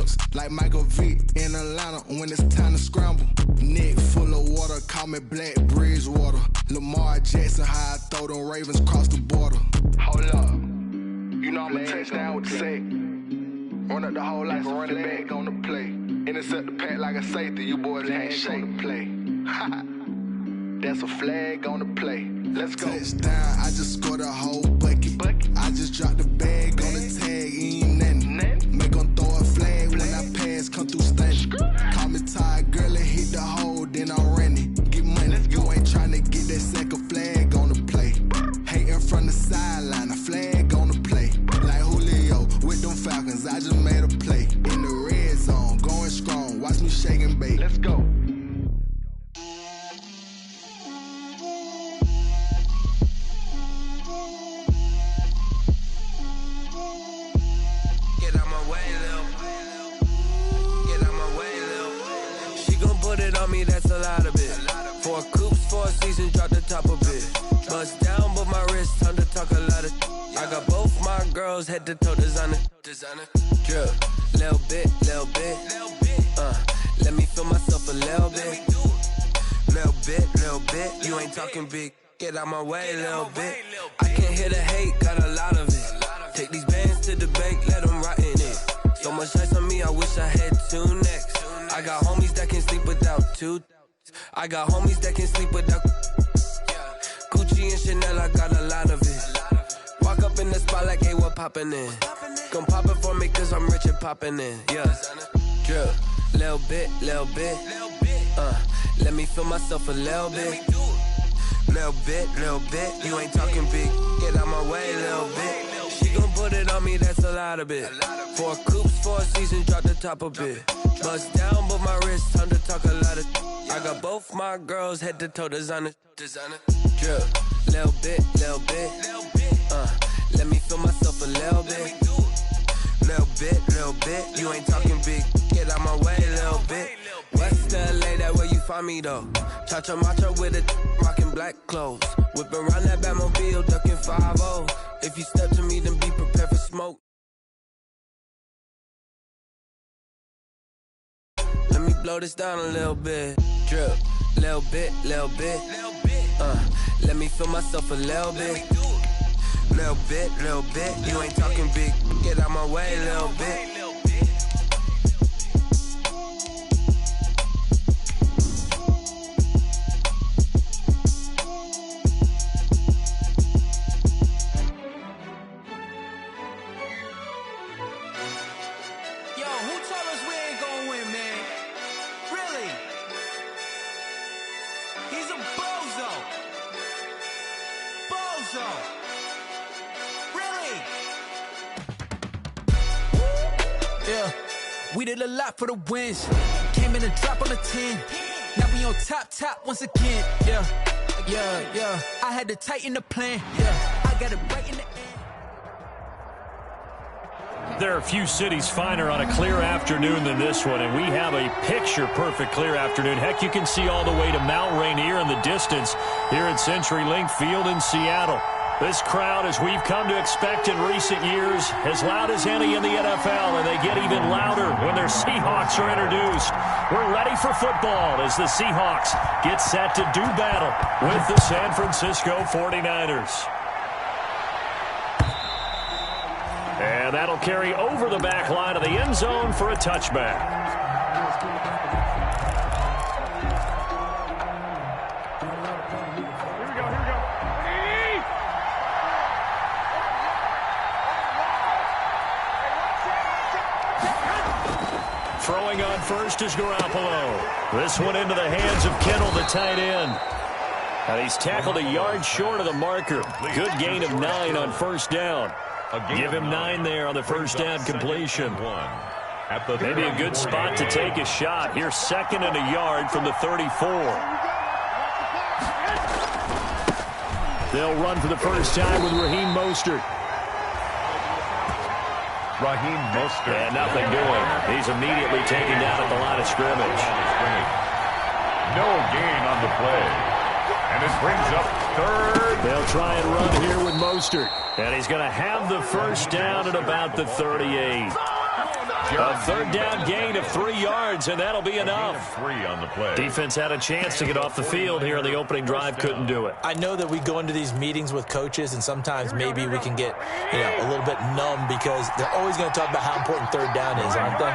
hips like Michael Vick in Atlanta when it's time to scramble. Neck full of water, call me Black Bridgewater. Lamar Jackson, how I throw them Ravens cross the border. Hold up, you know I'm a touchdown with the sack. Run up the whole life, running back on the play. Intercept the pack like a safety, you boys ain't shake the play. That's a flag on the play. Let's go. Touchdown, I just scored a whole bucket. I just dropped the bag on the tag, ain't nothing. Make them throw a flag when I pass, come through stunning. Call me tired, girl, and hit the hole, then I'm running. Get money, you ain't tryna get that second flag on the play. Hating from the sideline, a flag on the play. Like Julio with them Falcons, I just made a play. In the red zone, going strong, watch me shake and bake. Let's go. That's a lot of it. 4 coops, 4 seasons, drop the top of it. Bust down, but my wrist, time to talk a lot of. I got both my girls head to toe designer. Drip, little bit. Let me feel myself a little bit. Little bit. You ain't talking big. Get out my way, little bit. I can't hear the hate, got a lot of it. Take these bands to the bank, let them rot in it. So much ice on me, I wish I had 2 necks. I got homies that can sleep without 2. I got homies that can sleep without Gucci and Chanel, I got a lot of it. Walk up in the spot like, hey, what poppin' in? Come pop it for me, cause I'm rich and poppin' in. Yeah, drip, little bit. Let me feel myself a little bit. Little bit. You ain't talking big. Get out my way, little bit. She gon' put it on me, that's a lot of it. 4 coops, 4 seasons, drop the top a bit. Bust down, but my wrist, time to talk a lot of. I got both my girls head to toe designer. Drip, little bit. Let me feel myself a little bit. Little bit. You ain't talking big. Get out my way, little bit. West LA, that where you find me though. Cha-cha matcha with a rockin' black clothes. Whip around that Batmobile, ducking 5-0. If you step to me, then be prepared for smoke. Let me blow this down a little bit. Drip, little bit. Let me feel myself a little bit. Little bit. You ain't talking big. Get out my way, little bit. We did a lot for the wins. Came in and drop on the 10. Now we on top once again. Yeah. I had to tighten the plan. Yeah. I got it right in the end. There are a few cities finer on a clear afternoon than this one, and we have a picture-perfect clear afternoon. Heck, you can see all the way to Mount Rainier in the distance here at CenturyLink Field in Seattle. This crowd, as we've come to expect in recent years, as loud as any in the NFL, and they get even louder when their Seahawks are introduced. We're ready for football as the Seahawks get set to do battle with the San Francisco 49ers. And that'll carry over the back line of the end zone for a touchback. Throwing on first is Garoppolo. This one into the hands of Kittle, the tight end. And he's tackled a yard short of the marker. Good gain of 9 on first down. Give him 9 there on the first down completion. Maybe a good spot to take a shot. Here's 2nd and a yard from the 34. They'll run for the first time with Raheem Mostert. And nothing doing. He's immediately taken down at the line of scrimmage. No gain on the play. And it brings up 3rd. They'll try and run here with Mostert. And he's going to have the first down at about the 38. yard. A third down gain of 3 yards, and that'll be enough. 3 on the play. Defense had a chance to get off the field here in the opening drive, couldn't do it. I know that we go into these meetings with coaches, and sometimes maybe we can get a little bit numb because they're always going to talk about how important third down is, aren't they?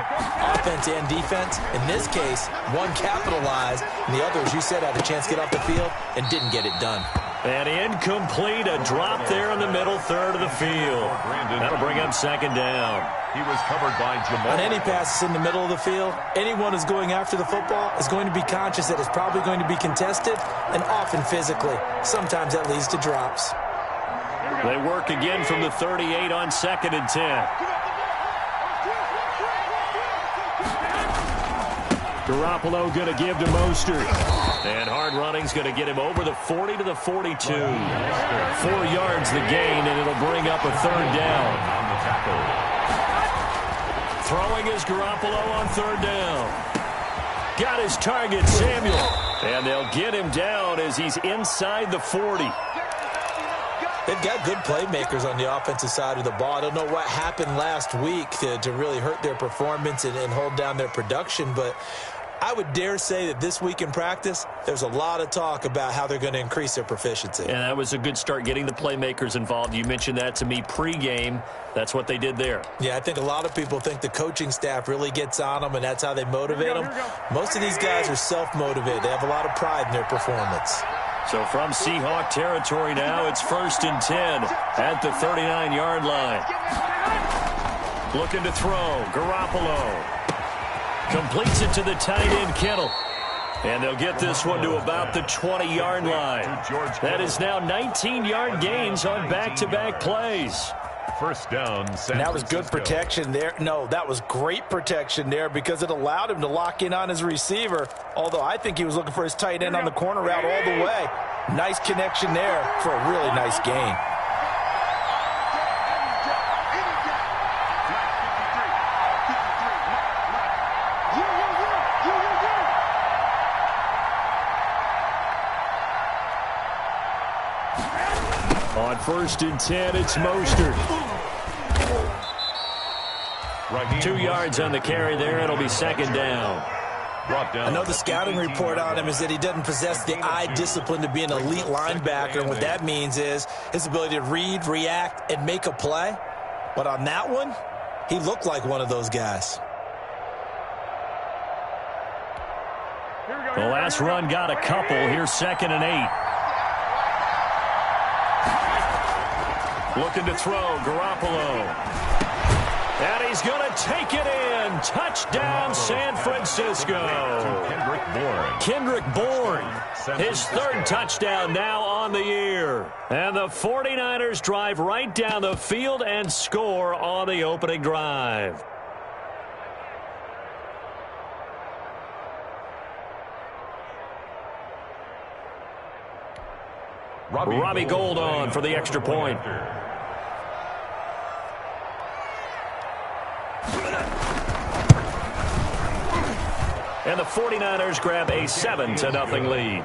Offense and defense. In this case, one capitalized, and the other, as you said, had a chance to get off the field and didn't get it done. And incomplete, a drop there in the middle third of the field. That'll bring up second down. He was covered by Jamal. On any passes in the middle of the field, anyone who's going after the football is going to be conscious that it's probably going to be contested and often physically. Sometimes that leads to drops. They work again from the 38 on 2nd and 10. Garoppolo going to give to Mostert. And hard running's going to get him over the 40 to the 42. 4 yards the gain, and it'll bring up a third down. Throwing is Garoppolo on third down. Got his target, Samuel. And they'll get him down as he's inside the 40. They've got good playmakers on the offensive side of the ball. I don't know what happened last week to really hurt their performance and hold down their production, but I would dare say that this week in practice, there's a lot of talk about how they're going to increase their proficiency. And that was a good start, getting the playmakers involved. You mentioned that to me pregame. That's what they did there. Yeah, I think a lot of people think the coaching staff really gets on them, and that's how they motivate them. Most of these guys are self-motivated. They have a lot of pride in their performance. So from Seahawk territory now, it's 1st and 10 at the 39-yard line. Looking to throw, Garoppolo. Completes it to the tight end, Kittle. And they'll get this one to about the 20-yard line. That is now 19-yard gains on back-to-back plays. First down, San And that was Francisco. good protection there. No, that was great protection there because it allowed him to lock in on his receiver, although I think he was looking for his tight end on the corner route all the way. Nice connection there for a really nice gain. On 1st and 10, it's Mostert. 2 yards on the carry there. It'll be second down. I know the scouting report on him is that he doesn't possess the eye discipline to be an elite linebacker, and what that means is his ability to read, react, and make a play. But on that one, he looked like one of those guys. The last run got a couple. Here's 2nd and 8. Looking to throw, Garoppolo. And he's going to take it in. Touchdown, San Francisco. Kendrick Bourne. His 3rd touchdown now on the year. And the 49ers drive right down the field and score on the opening drive. Robbie Gould on for the extra point. And the 49ers grab a 7-0 lead.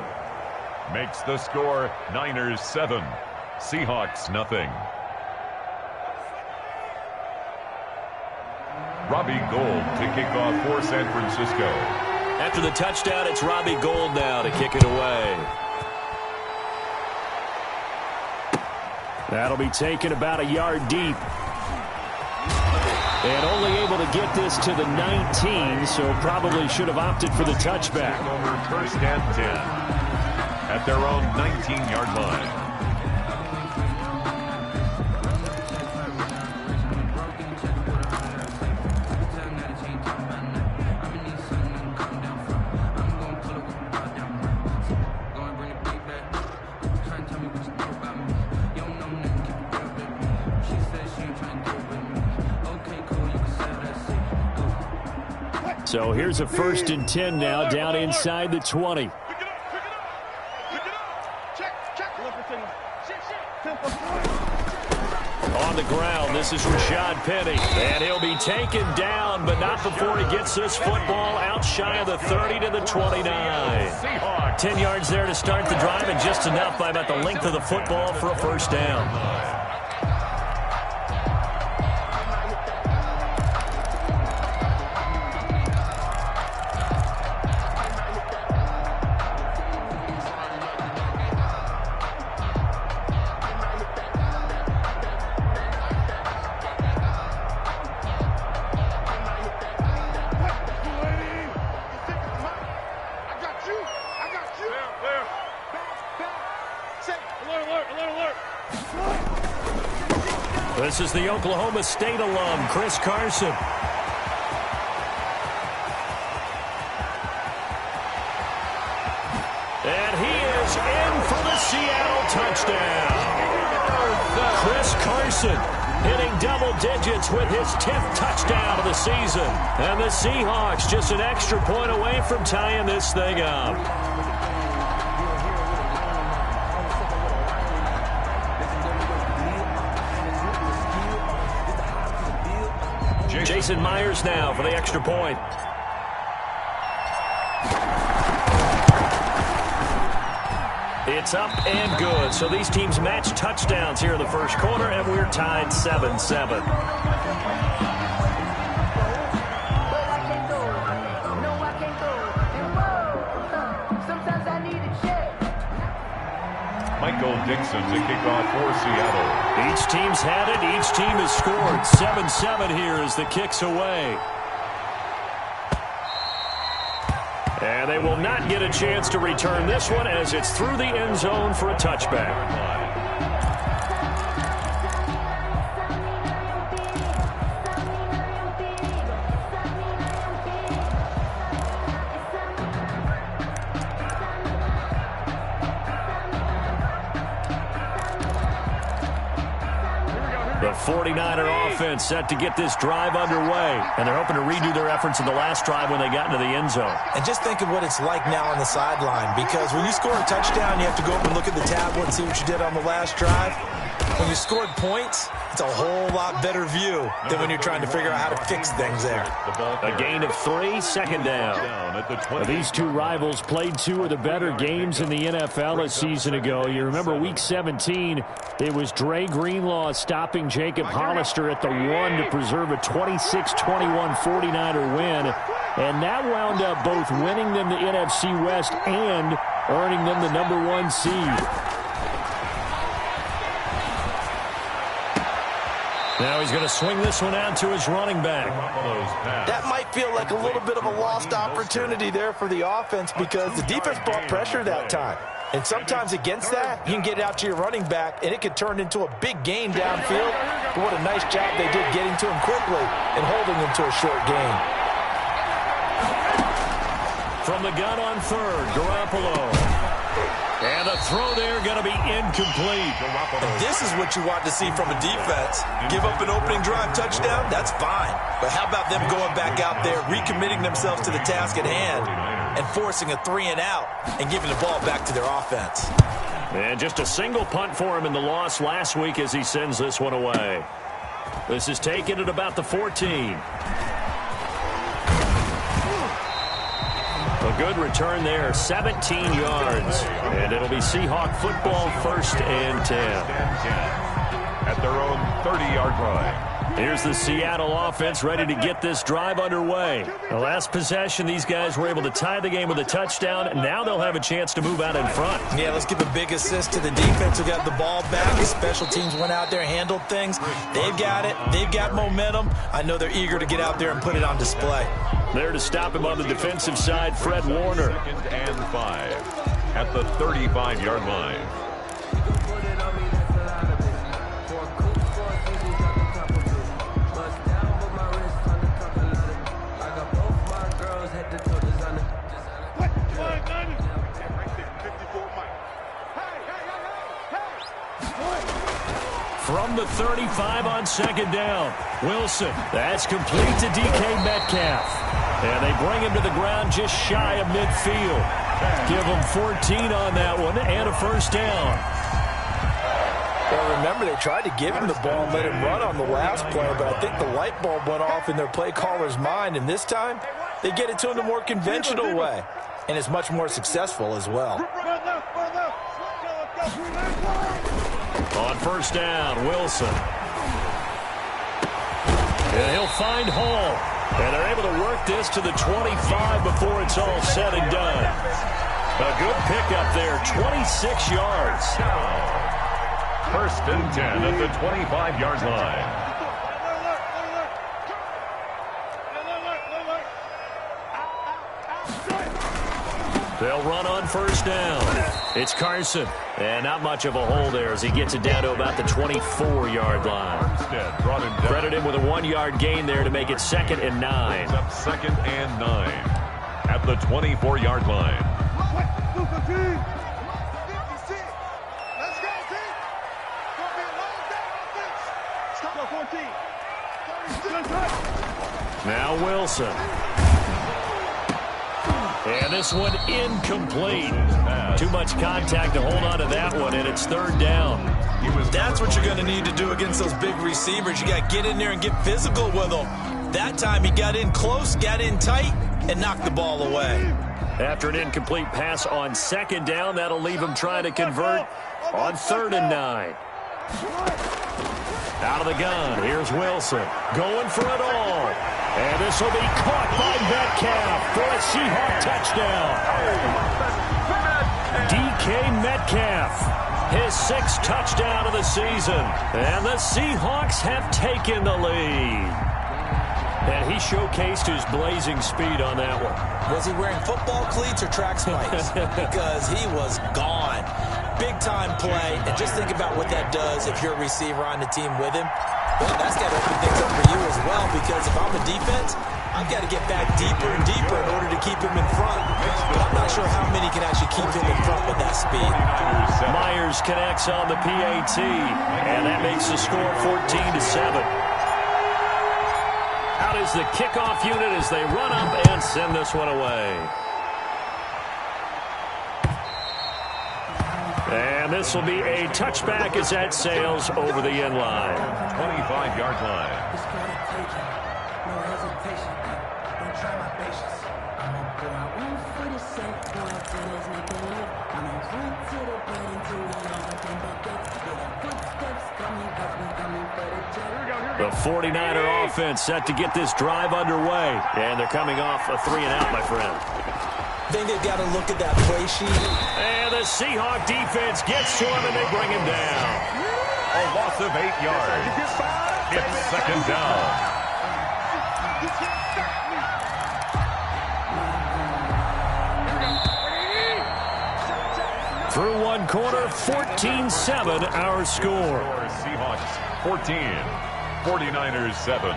Makes the score Niners 7, Seahawks nothing. Robbie Gould to kick off for San Francisco. After the touchdown, it's Robbie Gould now to kick it away. That'll be taken about a yard deep. And only able to get this to the 19, so probably should have opted for the touchback. Over 1st and 10 at their own 19-yard line. So here's a 1st and 10 now, down inside the 20. On the ground, this is Rashad Penny. And he'll be taken down, but not before he gets this football out shy of the 30 to the 29. 10 yards there to start the drive, and just enough by about the length of the football for a first down. This is the Oklahoma State alum, Chris Carson. And he is in for the Seattle touchdown. Chris Carson hitting double digits with his 10th touchdown of the season. And the Seahawks just an extra point away from tying this thing up. Jason Myers now for the extra point. It's up and good. So these teams match touchdowns here in the first quarter, and we're tied 7-7. Michael Dixon to kick off for Seattle. Each team's had it. Each team has scored. 7-7 here as the kick's away. And they will not get a chance to return this one as it's through the end zone for a touchback. The 49er offense set to get this drive underway. And they're hoping to redo their efforts in the last drive when they got into the end zone. And just think of what it's like now on the sideline, because when you score a touchdown, you have to go up and look at the tablet and see what you did on the last drive. When you scored points, it's a whole lot better view than when you're trying to figure out how to fix things there. A gain of 3, second down. These two rivals played two of the better games in the NFL a season ago. You remember week 17, it was Dre Greenlaw stopping Jacob Hollister at the 1 to preserve a 26-21 49er win. And that wound up both winning them the NFC West and earning them the #1 seed. Now he's going to swing this one out to his running back. That might feel like a little bit of a lost opportunity there for the offense because the defense brought pressure that time. And sometimes against that, you can get it out to your running back, and it could turn into a big gain downfield. But what a nice job they did getting to him quickly and holding him to a short gain. From the gun on third, Garoppolo. And the throw there going to be incomplete. And this is what you want to see from a defense. Give up an opening drive touchdown, that's fine. But how about them going back out there, recommitting themselves to the task at hand, and forcing a 3-and-out and giving the ball back to their offense. And just a single punt for him in the loss last week as he sends this one away. This is taken at about the 14. A good return there, 17 yards. And it'll be Seahawk football, 1st and 10. At their own 30-yard line. Here's the Seattle offense ready to get this drive underway. The last possession, these guys were able to tie the game with a touchdown. Now they'll have a chance to move out in front. Yeah, let's give a big assist to the defense who got the ball back. The special teams went out there, handled things. They've got it. They've got momentum. I know they're eager to get out there and put it on display. There to stop him on the defensive side, Fred Warner. 2nd and 5 at the 35-yard line. From the 35 on 2nd down, Wilson. That's complete to DK Metcalf. And they bring him to the ground just shy of midfield. Give him 14 on that one and a 1st down. Well, remember, they tried to give him the ball and let him run on the last play, but I think the light bulb went off in their play caller's mind, and this time they get it to him the more conventional way, and it's much more successful as well. On 1st down, Wilson. And he'll find Hall. And they're able to work this to the 25 before it's all said and done. A good pickup there, 26 yards. 1st and 10 at the 25-yard line. They'll run on first down. It's Carson. And not much of a hole there as he gets it down to about the 24-yard line. Credit him with a 1-yard gain there to make it 2nd and 9. Up 2nd and 9 at the 24-yard line. Now Wilson. And this one incomplete. Too much contact to hold on to that one, and it's 3rd down. That's what you're going to need to do against those big receivers. You got to get in there and get physical with them. That time he got in close, got in tight, and knocked the ball away. After an incomplete pass on 2nd down, that'll leave him trying to convert on 3rd and 9. Out of the gun, here's Wilson. Going for it all. And this will be caught by Metcalf for a Seahawk touchdown. DK Metcalf, his 6th touchdown of the season. And the Seahawks have taken the lead. And he showcased his blazing speed on that one. Was he wearing football cleats or track spikes? Because he was gone. Big-time play. And just think about what that does if you're a receiver on the team with him. Well, that's got to open things up for you as well, because if I'm a defense, I've got to get back deeper and deeper in order to keep him in front. But I'm not sure how many can actually keep him in front with that speed. Myers connects on the PAT, and that makes the score 14-7. Out is the kickoff unit as they run up and send this one away. And this will be a touchback as that sails over the end line. 25-yard line. The 49er offense set to get this drive underway. And they're coming off a 3-and-out, my friend. I think they've got to look at that play sheet. And the Seahawk defense gets to him, and they bring him down. A loss of 8 yards. It's 2nd down. Through one quarter, 14-7 our score. Seahawks 14, 49ers 7.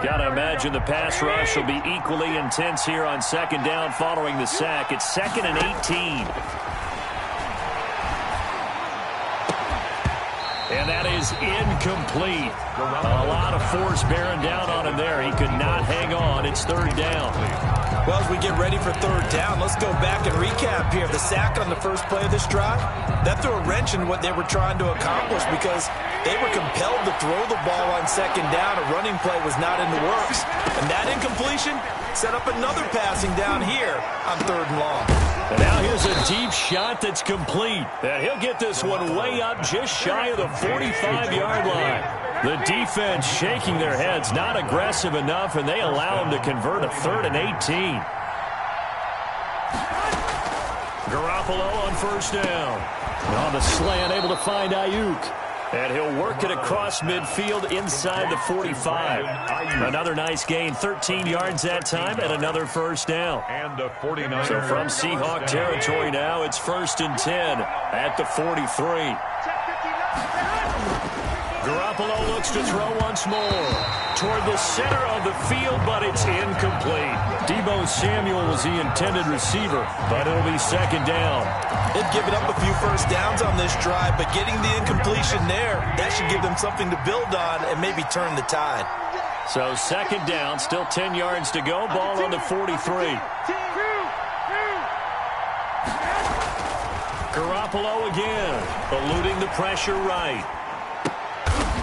Gotta imagine the pass rush will be equally intense here on 2nd down following the sack. It's 2nd and 18. And that is incomplete. A lot of force bearing down on him there. He could not hang on. It's 3rd down. Well, as we get ready for 3rd down, let's go back and recap here. The sack on the first play of this drive, that threw a wrench in what they were trying to accomplish because they were compelled to throw the ball on 2nd down. A running play was not in the works. And that incompletion set up another passing down here on 3rd and long. And now here's a deep shot that's complete. And he'll get this one way up just shy of the 45-yard line. The defense shaking their heads, not aggressive enough, and they allow him to convert a 3rd and 18. Garoppolo on first down. On the slant, able to find Ayuk. And he'll work it across midfield inside the 45. Another nice gain, 13 yards that time, and another first down. And a 49. So from Seahawk territory now, it's 1st and 10 at the 43. Garoppolo looks to throw once more toward the center of the field, but it's incomplete. Deebo Samuel was the intended receiver, but it'll be 2nd down. They've given up a few first downs on this drive, but getting the incompletion there, that should give them something to build on and maybe turn the tide. So 2nd down, still 10 yards to go, ball on the 43. Garoppolo again, eluding the pressure right.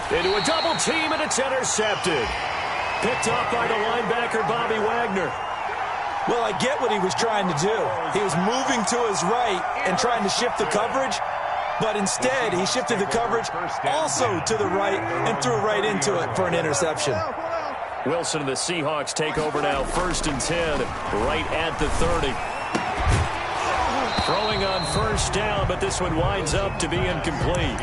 Into a double team, and it's intercepted. Picked up by the linebacker, Bobby Wagner. Well, I get what he was trying to do. He was moving to his right and trying to shift the coverage, but instead he shifted the coverage also to the right and threw right into it for an interception. Wilson and the Seahawks take over now, 1st and 10, right at the 30. Throwing on first down, but this one winds up to be incomplete.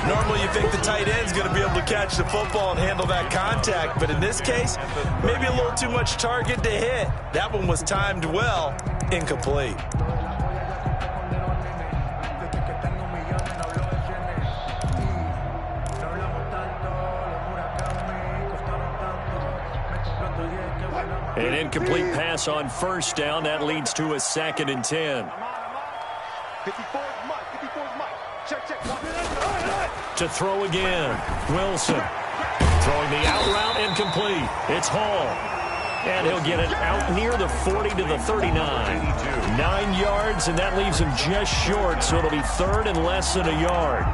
Normally you think the tight end's going to be able to catch the football and handle that contact, but in this case, maybe a little too much target to hit. That one was timed well, incomplete. An incomplete pass on first down. That leads to a 2nd and 10. To throw again. Wilson. Throwing the out route, incomplete. It's Hall. And he'll get it out near the 40 to the 39. 9 yards, and that leaves him just short, so it'll be 3rd and less than a yard.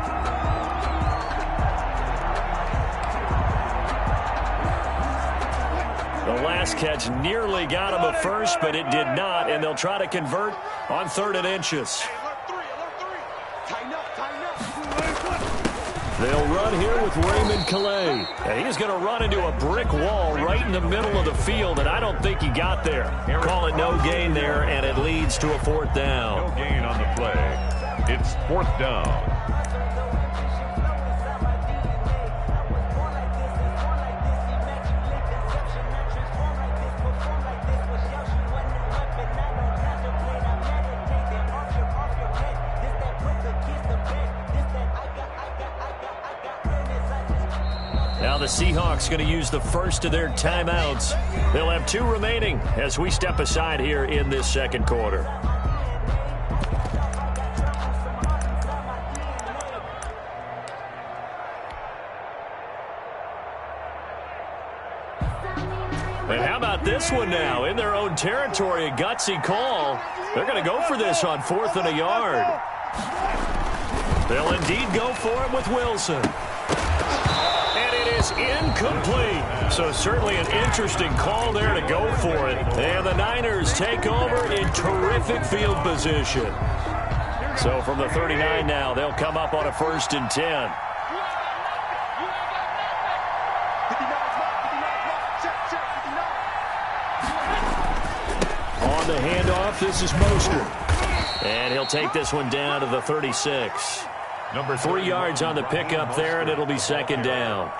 The last catch nearly got him a first, but it did not, and they'll try to convert on 3rd and inches. They'll run here with Raymond Calais. And he's going to run into a brick wall right in the middle of the field, and I don't think he got there. Call it no gain there, and it leads to a 4th down. No gain on the play. It's 4th down. Now the Seahawks going to use the first of their timeouts. They'll have 2 remaining as we step aside here in this 2nd quarter. And how about this one now? In their own territory, a gutsy call. They're going to go for this on 4th and a yard. They'll indeed go for it with Wilson. Incomplete. So certainly an interesting call there to go for it. And the Niners take over in terrific field position. So from the 39 now, they'll come up on a 1st and 10. On the handoff, this is Mostert. And he'll take this one down to the 36. 3 yards on the pickup there, and it'll be 2nd down.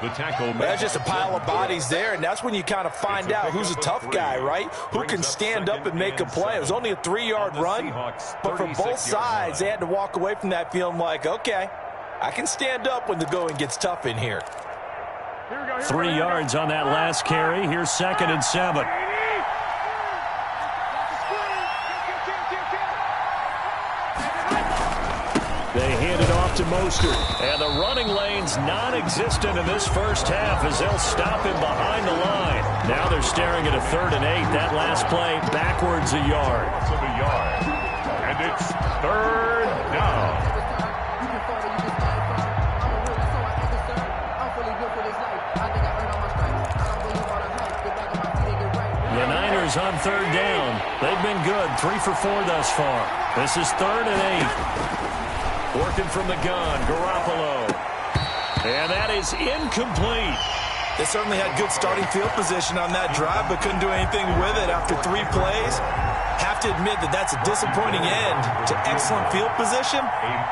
The tackle. That's just a pile of bodies there, and that's when you kind of find out who's a tough guy, right? Who can stand up and make a play. It was only a 3-yard run, but for both sides, they had to walk away from that feeling like, okay, I can stand up when the going gets tough in here. 3 yards on that last carry. Here's 2nd and 7. They hand it off to Mostert. And the running lane's non-existent in this first half as they'll stop him behind the line. Now they're staring at a 3rd and 8. That last play backwards a yard. And it's 3rd down. The Niners on 3rd down. They've been good. 3 for 4 thus far. This is 3rd and 8. Working from the gun, Garoppolo. And that is incomplete. They certainly had good starting field position on that drive, but couldn't do anything with it after 3 plays. Have to admit that that's a disappointing end to excellent field position.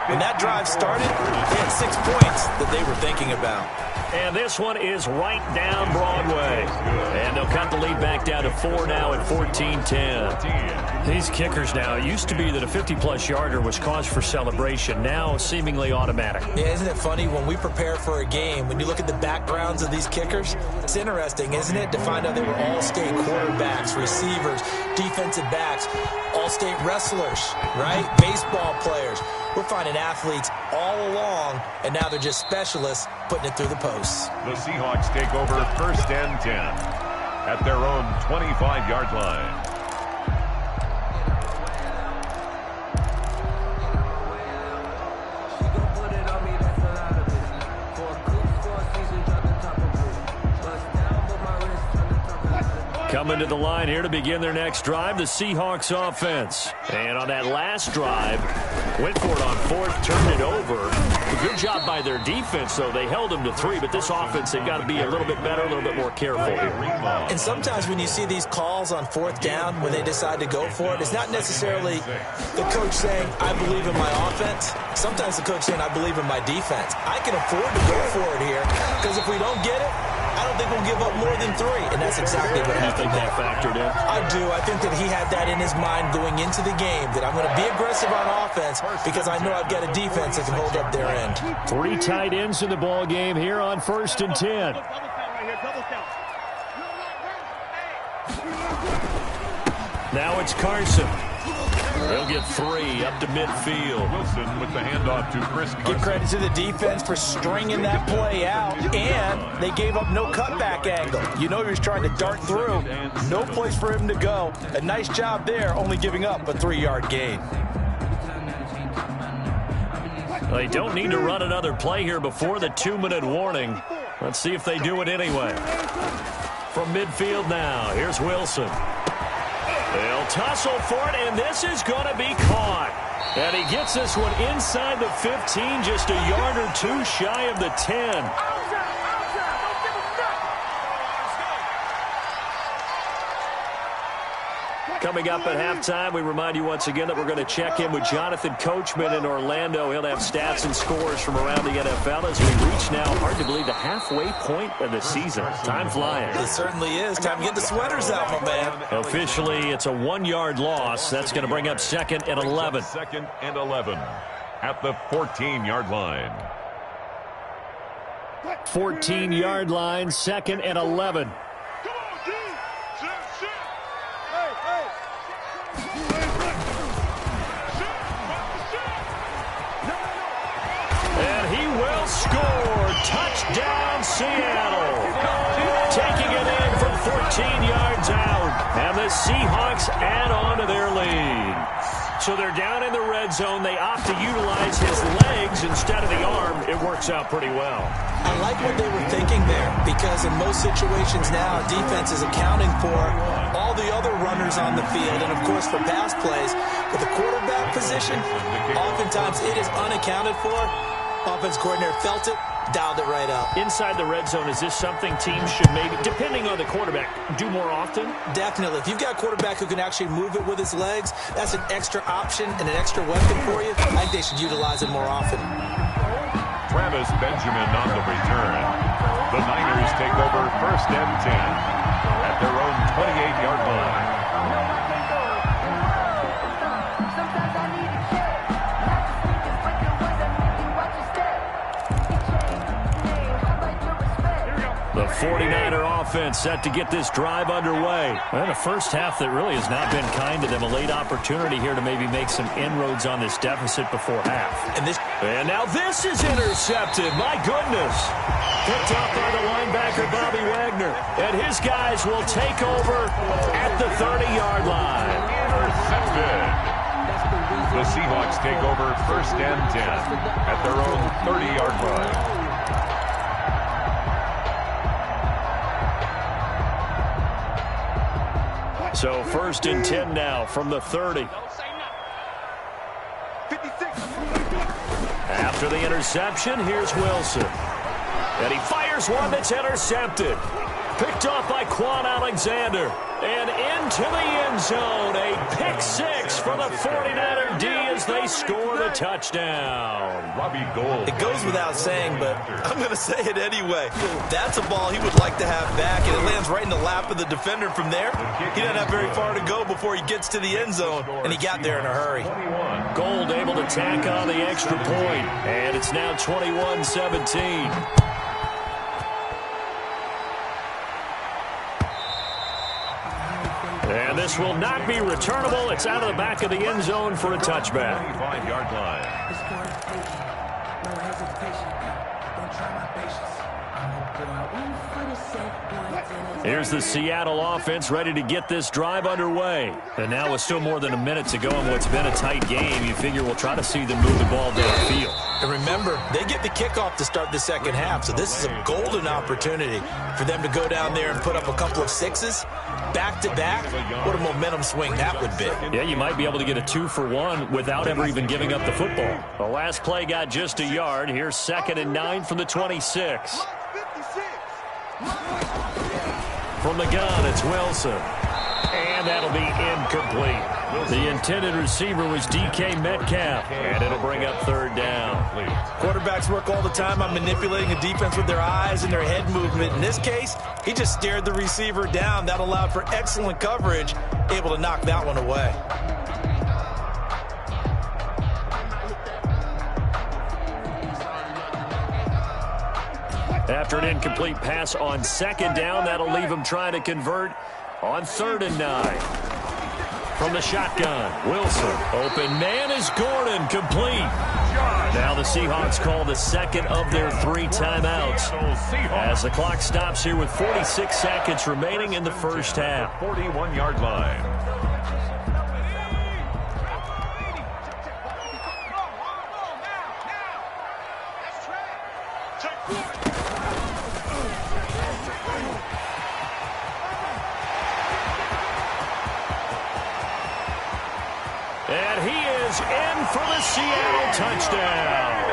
When that drive started, they had 6 points that they were thinking about. And this one is right down Broadway. And they'll cut the lead back down to 4 now at 14-10. These kickers now, it used to be that a 50-plus yarder was cause for celebration. Now seemingly automatic. Yeah, isn't it funny when we prepare for a game, when you look at the backgrounds of these kickers, it's interesting, isn't it, to find out they were all-state quarterbacks, receivers, defensive backs, all-state wrestlers, right? Baseball players. We're finding athletes all along, and now they're just specialists putting it through the posts. The Seahawks take over 1st and 10 at their own 25-yard line. Coming to the line here to begin their next drive, the Seahawks offense. And on that last drive, went for it on 4th, turned it over. The Good job by their defense, though. They held them to 3, but this offense, they've got to be a little bit better, a little bit more careful here. And sometimes when you see these calls on 4th down, when they decide to go for it, it's not necessarily the coach saying, I believe in my offense. Sometimes the coach saying, I believe in my defense. I can afford to go for it here, because if we don't get it, I don't think we'll give up more than 3, and that's exactly what happened there. That factored in? I do. I think that he had that in his mind going into the game, that I'm going to be aggressive on offense because I know I've got a defense that can hold up their end. 3 tight ends in the ball game here on 1st and 10. Now it's Carson. He'll get 3 up to midfield. Wilson with the handoff to Chris Carson. Give credit to the defense for stringing that play out, and they gave up no cutback angle. You know he was trying to dart through. No place for him to go. A nice job there, only giving up a 3-yard gain. They don't need to run another play here before the 2-minute warning. Let's see if they do it anyway. From midfield now, here's Wilson. They'll tussle for it, and this is going to be caught. And he gets this one inside the 15, just a yard or 2 shy of the 10. Coming up at halftime, we remind you once again that we're going to check in with Jonathan Coachman in Orlando. He'll have stats and scores from around the NFL as we reach now, hard to believe, the halfway point of the season. Time flying. It certainly is. Time to get the sweaters out, my man. Officially, it's a 1-yard loss. That's going to bring up 2nd and 11. 2nd and 11 at the 14-yard line. 14-yard line, 2nd and 11. Score! Touchdown, Seattle! Taking it in from 14 yards out. And the Seahawks add on to their lead. So they're down in the red zone. They opt to utilize his legs instead of the arm. It works out pretty well. I like what they were thinking there, because in most situations now, defense is accounting for all the other runners on the field, and of course for pass plays. But the quarterback position, oftentimes it is unaccounted for. Offense coordinator felt it, dialed it right up. Inside the red zone, is this something teams should maybe, depending on the quarterback, do more often? Definitely. If you've got a quarterback who can actually move it with his legs, that's an extra option and an extra weapon for you. I think they should utilize it more often. Travis Benjamin on the return. The Niners take over 1st and 10 at their own 28-yard line. The 49er offense set to get this drive underway. Well, the first half that really has not been kind to them. A late opportunity here to maybe make some inroads on this deficit before half. And now this is intercepted. My goodness. Picked up by the linebacker, Bobby Wagner. And his guys will take over at the 30-yard line. Intercepted. The Seahawks take over 1st and 10 at their own 30-yard line. So 1st and 10 now from the 30. After the interception, here's Wilson. And he fires one that's intercepted. Picked off by Quan Alexander. And into the end zone. A pick-6 for the 49er D as they score the touchdown. Robbie Gould. It goes without saying, but I'm going to say it anyway. That's a ball he would like to have back, and it lands right in the lap of the defender from there. He doesn't have very far to go before he gets to the end zone, and he got there in a hurry. Gould able to tack on the extra point, and it's now 21-17. And this will not be returnable. It's out of the back of the end zone for a touchback. 25-yard line. Here's the Seattle offense ready to get this drive underway. And now with still more than a minute to go in what's been a tight game, you figure we'll try to see them move the ball downfield. And remember, they get the kickoff to start the second half, so this is a golden opportunity for them to go down there and put up a couple of sixes back-to-back. What a momentum swing that would be. Yeah, you might be able to get a 2-for-1 without ever even giving up the football. The last play got just a yard. Here's 2nd and 9 from the 26. From the gun, it's Wilson. And that'll be incomplete. The intended receiver was DK Metcalf. And it'll bring up 3rd down. Quarterbacks work all the time on manipulating a defense with their eyes and their head movement. In this case, he just stared the receiver down. That allowed for excellent coverage, able to knock that one away. After an incomplete pass on 2nd down, that'll leave him trying to convert on 3rd and 9. From the shotgun, Wilson. Open man is Gordon, complete. Now the Seahawks call the 2nd of their 3 timeouts as the clock stops here with 46 seconds remaining in the first half. 41-yard line. And he is in for the Seattle touchdown.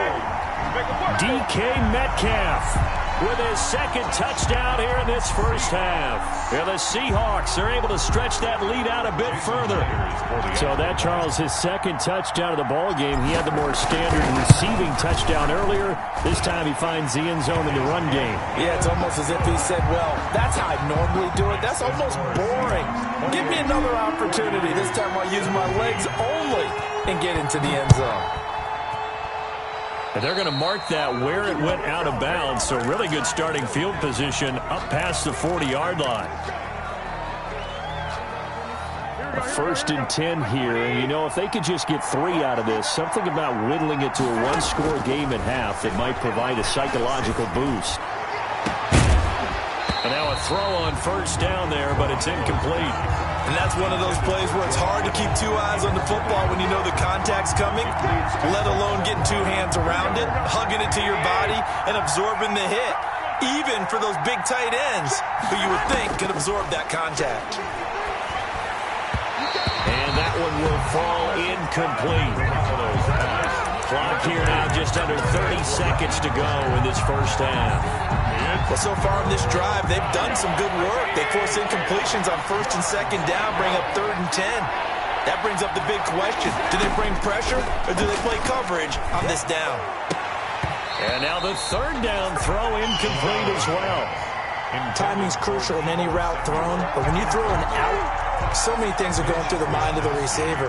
DK Metcalf with his 2nd touchdown here in this first half. And the Seahawks are able to stretch that lead out a bit further. So that, Charles, his 2nd touchdown of the ball game. He had the more standard receiving touchdown earlier. This time he finds the end zone in the run game. Yeah, it's almost as if he said, well, that's how I normally do it. That's almost boring. Give me another opportunity. This time I'll use my legs only and get into the end zone. And they're going to mark that where it went out of bounds. So really good starting field position up past the 40-yard line. A 1st and 10 here. And, you know, if they could just get 3 out of this, something about whittling it to a 1-score game at half that might provide a psychological boost. And now a throw on 1st down there, but it's incomplete. And that's one of those plays where it's hard to keep 2 eyes on the football when you know the contact's coming, let alone getting 2 hands around it, hugging it to your body, and absorbing the hit, even for those big tight ends who you would think could absorb that contact. And that one will fall incomplete. Clock here now just under 30 seconds to go in this first half. Well, so far in this drive, they've done some good work. They force incompletions on 1st and 2nd down, bring up 3rd and 10. That brings up the big question. Do they bring pressure or do they play coverage on this down? And now the 3rd down throw incomplete as well. Timing's crucial in any route thrown, but when you throw an out, so many things are going through the mind of the receiver.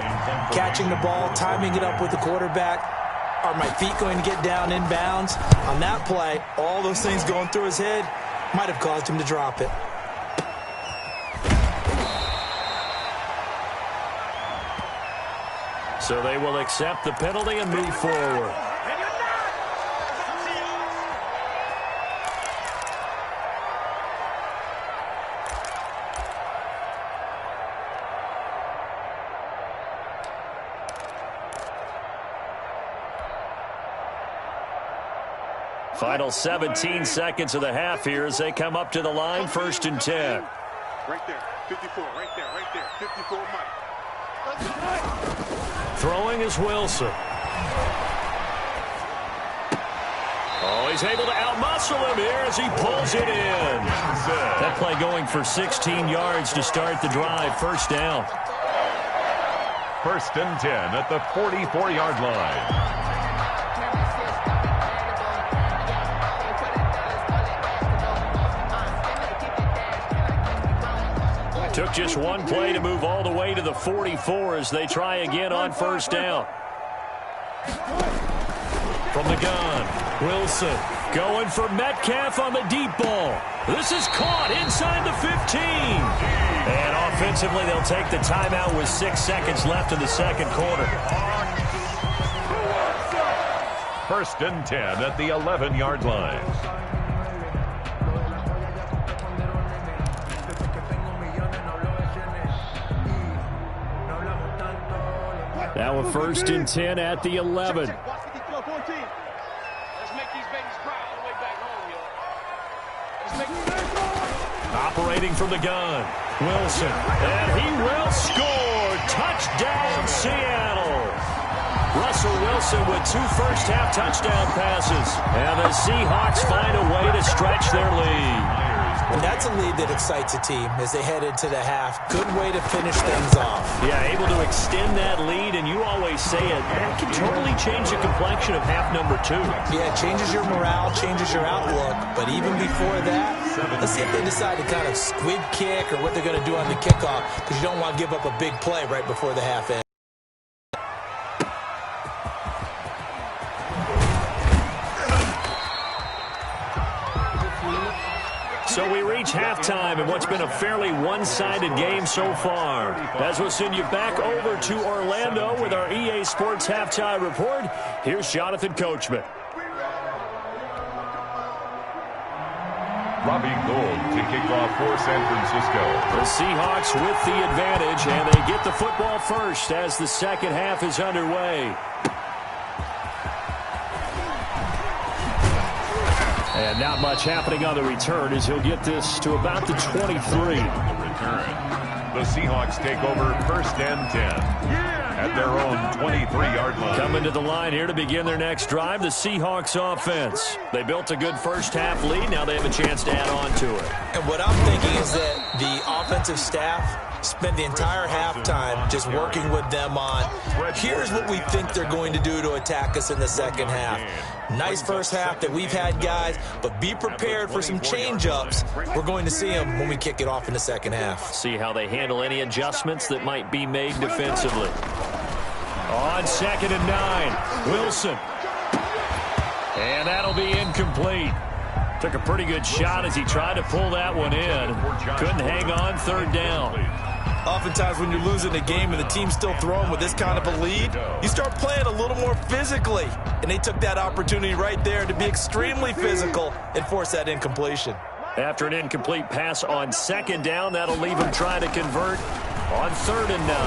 Catching the ball, timing it up with the quarterback. Are my feet going to get down in bounds? On that play, all those things going through his head might have caused him to drop it. So they will accept the penalty and move forward. Final 17 seconds of the half here as they come up to the line, 1st and 10. Right there, 54, right there, 54, Mike. Throwing is Wilson. Oh, he's able to outmuscle him here as he pulls it in. That play going for 16 yards to start the drive, 1st down. 1st and 10 at the 44-yard line. Took just one play to move all the way to the 44 as they try again on 1st down. From the gun, Wilson going for Metcalf on the deep ball. This is caught inside the 15. And offensively, they'll take the timeout with 6 seconds left in the 2nd quarter. 1st and 10 at the 11-yard line. Now a 1st and 10 at the 11. Let's make these babies cry all the way back home, yo. Operating from the gun, Wilson, and he will score. Touchdown, Seattle. Russell Wilson with 2 first-half touchdown passes. And the Seahawks find a way to stretch their lead. And that's a lead that excites a team as they head into the half. Good way to finish things off. Yeah, able to extend that lead, and you always say it, that can totally change the complexion of half number 2. Yeah, it changes your morale, changes your outlook. But even before that, let's see if they decide to kind of squib kick or what they're going to do on the kickoff, because you don't want to give up a big play right before the half ends. So we reach halftime in what's been a fairly one-sided game so far. As we'll send you back over to Orlando with our EA Sports Halftime Report, here's Jonathan Coachman. Robbie Gould to kick off for San Francisco. The Seahawks with the advantage, and they get the football first as the second half is underway. And not much happening on the return as he'll get this to about the 23. The Seahawks take over 1st and 10 at their own 23-yard line. Coming to the line here to begin their next drive, the Seahawks offense. They built a good first-half lead. Now they have a chance to add on to it. And what I'm thinking is that the offensive staff spent the entire halftime just working with them on, here's what we think they're going to do to attack us in the second half. Nice first half that we've had, guys, but be prepared for some change-ups. We're going to see them when we kick it off in the second half. See how they handle any adjustments that might be made defensively. On 2nd and 9, Wilson. And that'll be incomplete. Took a pretty good shot as he tried to pull that one in. Couldn't hang on, 3rd down. Oftentimes when you're losing a game and the team's still throwing with this kind of a lead, you start playing a little more physically. And they took that opportunity right there to be extremely physical and force that incompletion. After an incomplete pass on 2nd down, that'll leave him trying to convert on 3rd and 9.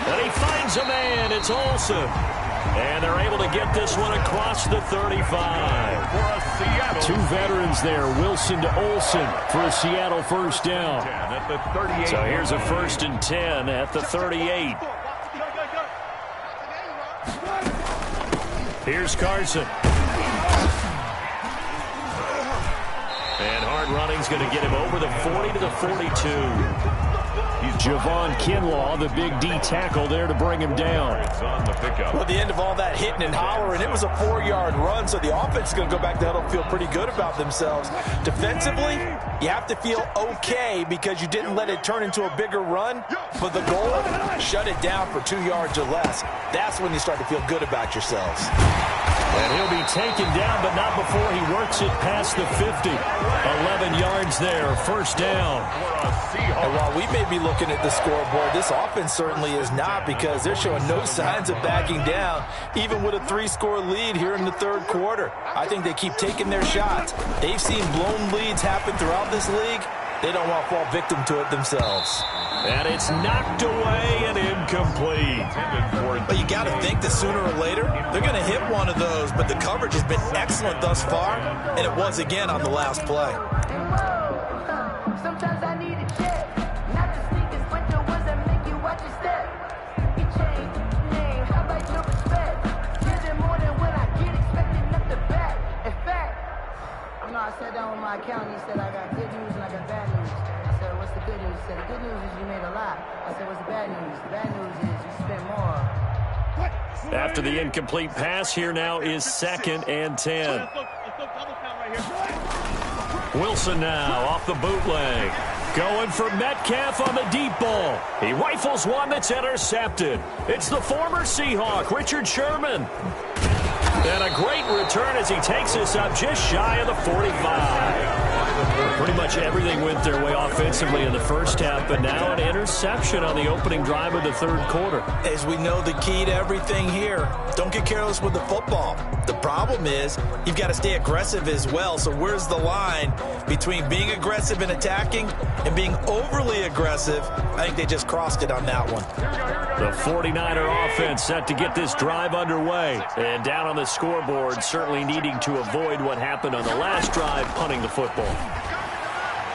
And he finds a man. It's Olsen. And they're able to get this one across the 35. Two veterans there, Wilson to Olsen for a Seattle first down. So here's a 1st and 10 at the 38. Here's Carson. And hard running's going to get him over the 40 to the 42. Javon Kinlaw, the big D tackle there to bring him down. Well, the end of all that hitting and hollering, it was a 4-yard run, so the offense is going to go back to huddle and feel pretty good about themselves. Defensively, you have to feel okay because you didn't let it turn into a bigger run, but the goal, shut it down for 2 yards or less. That's when you start to feel good about yourselves. And he'll be taken down, but not before he works it past the 50. 11 yards there, first down. And while we may be looking at the scoreboard, this offense certainly is not, because they're showing no signs of backing down, even with a 3-score lead here in the 3rd quarter. I think they keep taking their shots. They've seen blown leads happen throughout this league. They don't want to fall victim to it themselves. And it's knocked away and incomplete. But you got to think that sooner or later, they're going to hit one of those. But the coverage has been excellent thus far, and it was again on the last play. Sometimes I need a check, not the sneakers, but the ones that make you watch your step. You change name, how about your respect? Give them more than when I get expected up the back. In fact, you know, I sat down with my accountant. He said I got good news and I got bad news. I said, what's the good news? He said, the good news is you made a lot. I said, what's the bad news? The bad news is you spent more. After the incomplete pass, here now is 2nd and 10. Wilson now off the bootleg. Going for Metcalf on the deep ball. He rifles one that's intercepted. It's the former Seahawk, Richard Sherman. And a great return as he takes us up just shy of the 45. Pretty much everything went their way offensively in the first half, but now an interception on the opening drive of the third quarter. As we know, the key to everything here, don't get careless with the football. The problem is you've got to stay aggressive as well. So where's the line between being aggressive and attacking and being overly aggressive? I think they just crossed it on that one. The 49er offense set to get this drive underway. And down on the scoreboard, certainly needing to avoid what happened on the last drive, punting the football.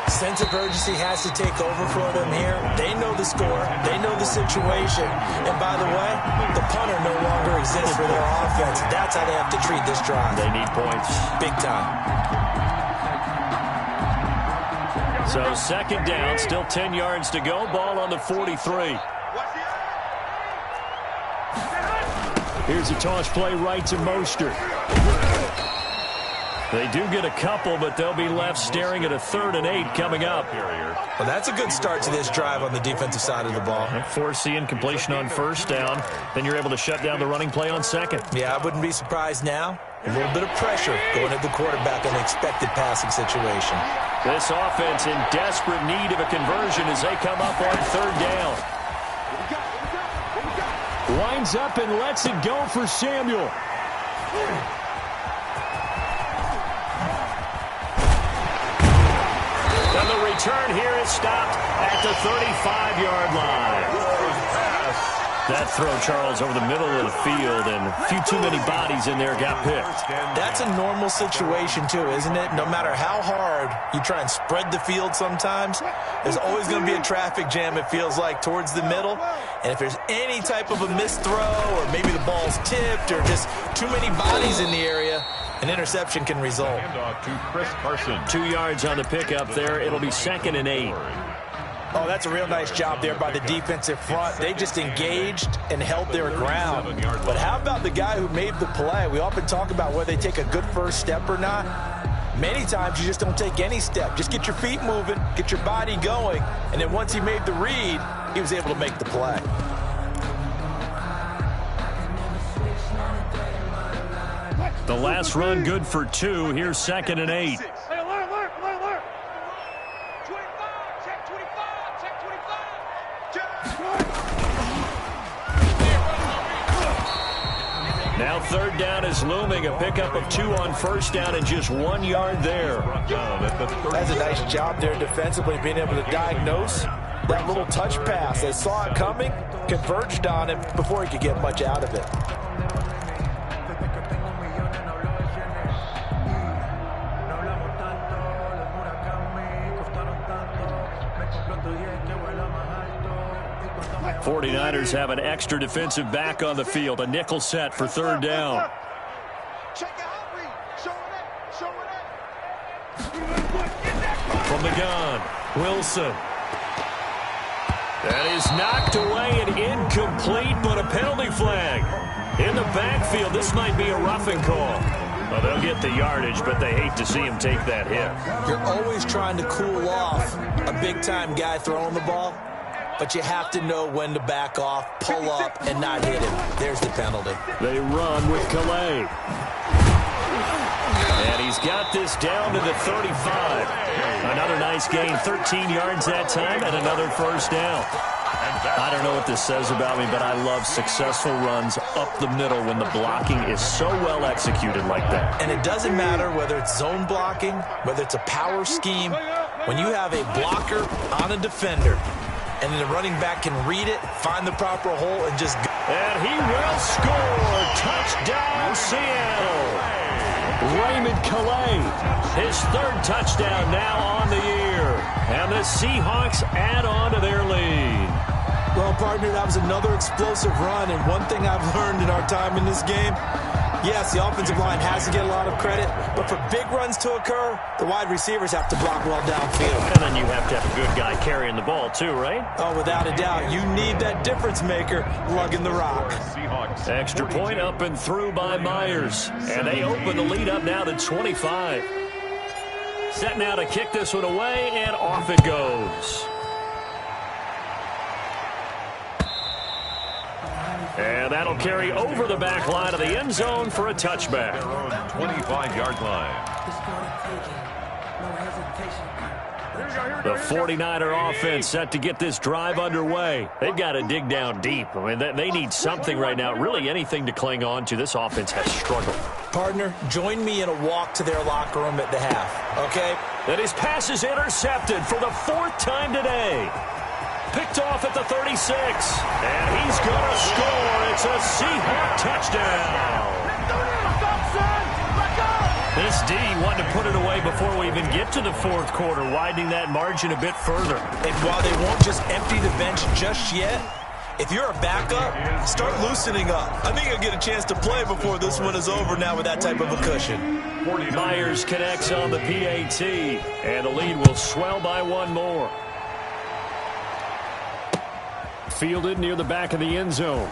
Sense of urgency has to take over for them here. They know the score. They know the situation. And by the way, the punter no longer exists for their offense. That's how they have to treat this drive. They need points. Big time. So second down, still 10 yards to go. Ball on the 43. Here's a toss play right to Mostert. They do get a couple, but they'll be left staring at a 3rd and 8 coming up. Well, that's a good start to this drive on the defensive side of the ball. Force the incompletion on first down. Then you're able to shut down the running play on second. Yeah, I wouldn't be surprised now. A little bit of pressure going at the quarterback on the expected passing situation. This offense in desperate need of a conversion as they come up on 3rd down. Winds up and lets it go for Samuel. And the return here is stopped at the 35-yard line. That throw, Charles, over the middle of the field, and a few too many bodies in there got picked. That's a normal situation, too, isn't it? No matter how hard you try and spread the field sometimes, there's always going to be a traffic jam, it feels like, towards the middle. And if there's any type of a missed throw, or maybe the ball's tipped, or just too many bodies in the area, an interception can result. Handoff to Chris Carson. 2 yards on the pickup there. It'll be 2nd and 8. Oh, that's a real nice job there by the defensive front. They just engaged and held their ground. But how about the guy who made the play? We often talk about whether they take a good first step or not. Many times you just don't take any step. Just get your feet moving, get your body going, and then once he made the read, he was able to make the play. The last run good for 2. Here's 2nd and 8. Now 3rd down is looming. A pickup of 2 on first down and just 1 yard there. That's a nice job there defensively, being able to diagnose that little touch pass. They saw it coming, converged on him before he could get much out of it. '49ers have an extra defensive back on the field. A nickel set for 3rd down. From the gun, Wilson. That is knocked away and incomplete, but a penalty flag. In the backfield, this might be a roughing call. Well, they'll get the yardage, but they hate to see him take that hit. You're always trying to cool off a big-time guy throwing the ball, but you have to know when to back off, pull up, and not hit him. There's the penalty. They run with Calais. And he's got this down to the 35. Another nice gain, 13 yards that time, and another first down. I don't know what this says about me, but I love successful runs up the middle when the blocking is so well executed like that. And it doesn't matter whether it's zone blocking, whether it's a power scheme. When you have a blocker on a defender, and then the running back can read it, find the proper hole, and just go. And he will score. Touchdown, Seattle. Raymond Calais, his 3rd touchdown now on the year. And the Seahawks add on to their lead. Well, partner, that was another explosive run. And one thing I've learned in our time in this game, yes, the offensive line has to get a lot of credit, but for big runs to occur, the wide receivers have to block well downfield. And then you have to have a good guy carrying the ball too, right? Oh, without a doubt. You need that difference maker lugging the rock. Extra point up and through by Myers. And they open the lead up now to 25. Set now to kick this one away, and off it goes. And that'll carry over the back line of the end zone for a touchback. 25-yard line. The 49er offense set to get this drive underway. They've got to dig down deep. I mean, they need something right now, really anything to cling on to. This offense has struggled. Partner, join me in a walk to their locker room at the half, okay? And his pass is intercepted for the 4th time today. Picked off at the 36. And he's going to score. It's a Seahawk touchdown. This D wanted to put it away before we even get to the 4th quarter, widening that margin a bit further. And while they won't just empty the bench just yet, if you're a backup, start loosening up. I think you'll get a chance to play before this one is over now with that type of a cushion. Myers connects on the PAT, and the lead will swell by one more. Fielded near the back of the end zone.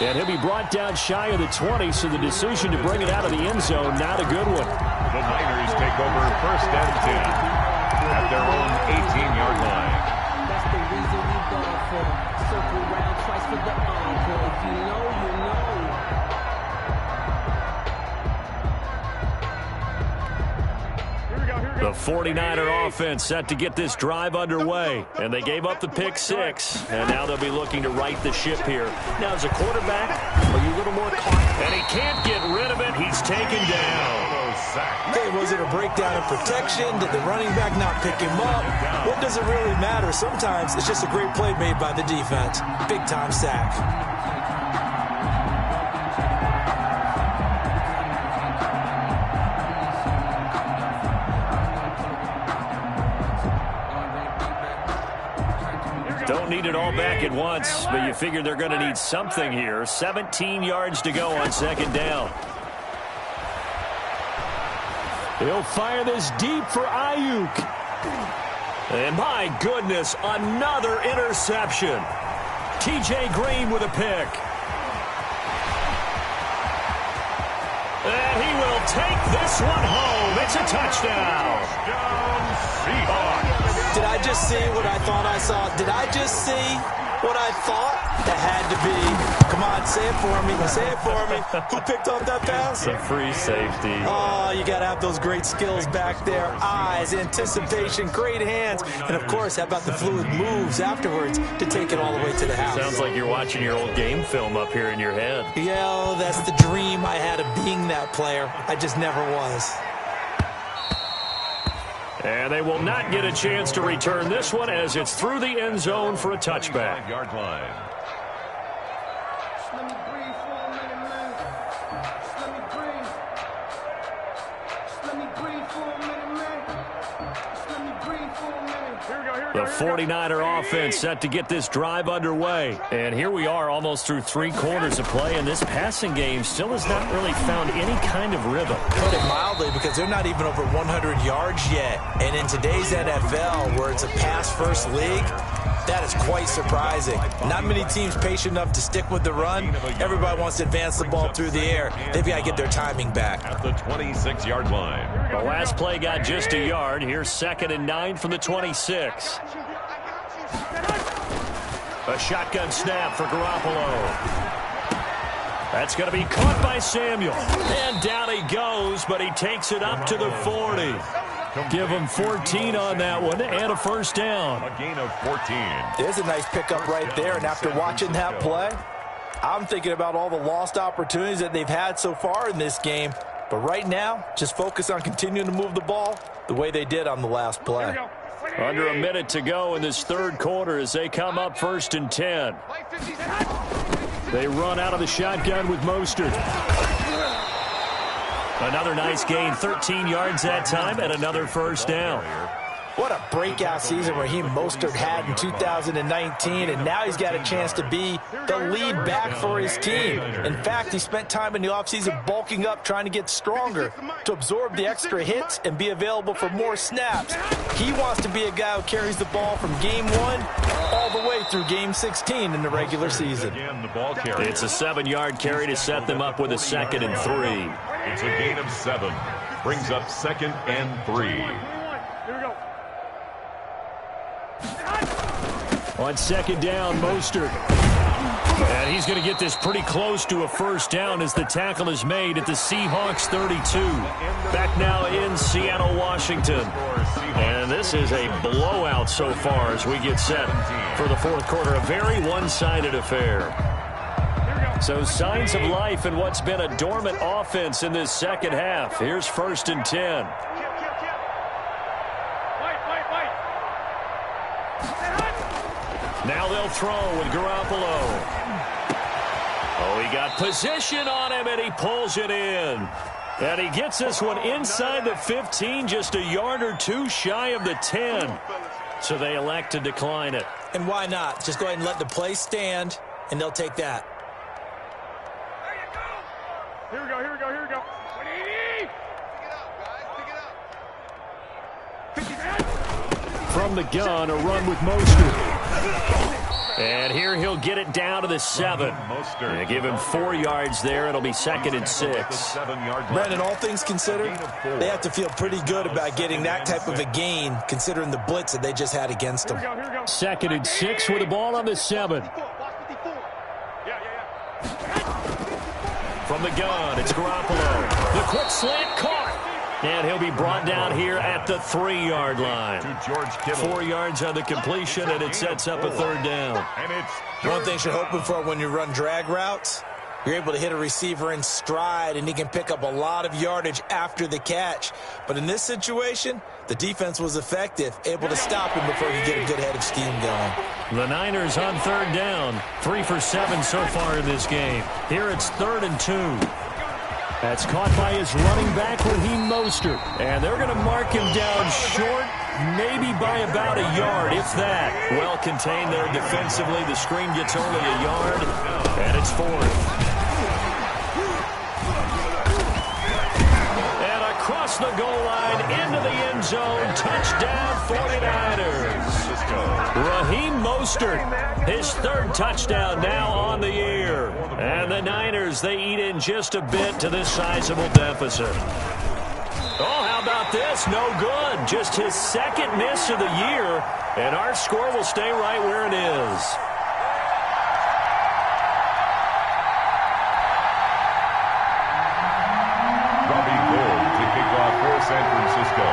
And he'll be brought down shy of the 20, so the decision to bring it out of the end zone, not a good one. The Niners take over 1st and 10 at their own 18-yard line. That's the reason we ball for. Circle round twice for the encore. If you know, you know. The 49er offense set to get this drive underway, and they gave up the pick 6, and now they'll be looking to right the ship here. Now, as a quarterback, are you a little more caught? And he can't get rid of it. He's taken down. Hey, was it a breakdown in protection? Did the running back not pick him up? What does it really matter? Sometimes it's just a great play made by the defense. Big-time sack. Don't need it all back at once, but you figure they're going to need something here. 17 yards to go on 2nd down. He'll fire this deep for Ayuk. And my goodness, another interception. TJ Green with a pick. And he will take this one home. It's a touchdown. Seahawks. Did I just see what I thought I saw? Did I just see what I thought? That had to be. Come on, say it for me. Say it for me. Who picked up that pass? A free safety. Oh, you got to have those great skills back there. Eyes, anticipation, great hands. And, of course, how about the fluid moves afterwards to take it all the way to the house? Sounds like you're watching your old game film up here in your head. Yeah, that's the dream I had of being that player. I just never was. And they will not get a chance to return this one as it's through the end zone for a touchback. Yard line. Let me breathe for a minute, man. Let me breathe. Let me breathe for a minute, man. Let me breathe for a minute. The 49er offense set to get this drive underway. And here we are almost through 3 quarters of play, and this passing game still has not really found any kind of rhythm. Put it mildly, because they're not even over 100 yards yet. And in today's NFL, where it's a pass-first league, that is quite surprising. Not many teams patient enough to stick with the run. Everybody wants to advance the ball through the air. They've got to get their timing back. At the 26-yard line. The last play got just a yard. Here's 2nd and 9 from the 26. A shotgun snap for Garoppolo. That's going to be caught by Samuel. And down he goes, but he takes it up to the 40. Give him 14 on that one and a 1st down. A gain of 14. There's a nice pickup right there, and after watching that play, I'm thinking about all the lost opportunities that they've had so far in this game. But right now, just focus on continuing to move the ball the way they did on the last play. Under a minute to go in this 3rd quarter as they come up 1st and 10. They run out of the shotgun with Mostert. Another nice gain, 13 yards that time, and another 1st down. What a breakout season Raheem Mostert had in 2019, and now he's got a chance to be the lead back for his team. In fact, he spent time in the offseason bulking up, trying to get stronger, to absorb the extra hits and be available for more snaps. He wants to be a guy who carries the ball from game 1 all the way through game 16 in the regular season. It's a 7-yard carry to set them up with a 2nd and 3. It's a gain of 7. Brings up 2nd and 3. On second down, Mostert. And he's going to get this pretty close to a first down as the tackle is made at the Seahawks 32. Back now in Seattle, Washington. And this is a blowout so far as we get set for the fourth quarter. A very one-sided affair. So signs of life in what's been a dormant offense in this second half. Here's 1st and 10. Now they'll throw with Garoppolo. Oh, he got position on him, and he pulls it in. And he gets this one inside the 15, just a yard or two shy of the 10. So they elect to decline it. And why not? Just go ahead and let the play stand, and they'll take that. Here we go, here we go, here we go. Pick it up. From the gun, a run with Mostert. And here he'll get it down to the 7. And give him 4 yards there. It'll be 2nd and 6. Brandon, all things considered, they have to feel pretty good about getting that type of a gain, considering the blitz that they just had against them. 2nd and 6 with the ball on the 7. From the gun, it's Garoppolo. The quick slant caught. And he'll be brought down here at the 3-yard line. 4 yards on the completion, and it sets up a 3rd down. One thing you're hoping for when you run drag routes, you're able to hit a receiver in stride, and he can pick up a lot of yardage after the catch. But in this situation, the defense was effective, able to stop him before he could get a good head of steam going. The Niners on 3rd down. 3 for 7 so far in this game. Here it's 3rd and 2. That's caught by his running back, Raheem Mostert. And they're going to mark him down short, maybe by about a yard, if that. Well contained there defensively. The screen gets only a yard, and it's 4th. And across the goal line, into the end zone, touchdown 49ers. Raheem Mostert, his 3rd touchdown now on the year. And the Niners, they eat in just a bit to this sizable deficit. Oh, how about this? No good. Just his 2nd miss of the year, and our score will stay right where it is. Robbie Gould to kick off for San Francisco.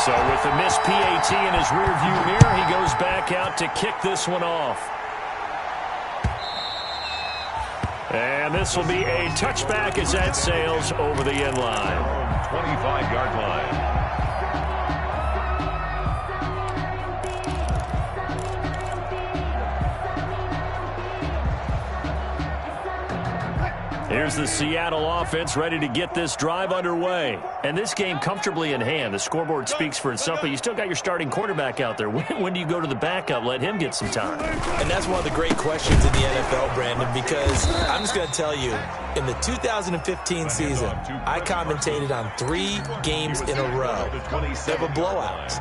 So with the missed PAT in his rearview mirror, he goes back out to kick this one off. And this will be a touchback as that sails over the end line. 25-yard line. Here's the Seattle offense ready to get this drive underway. And this game comfortably in hand. The scoreboard speaks for itself, but you still got your starting quarterback out there. When do you go to the backup? Let him get some time. And that's one of the great questions in the NFL, Brandon, because I'm just going to tell you, in the 2015 season, I commentated on 3 games in a row that were blowouts.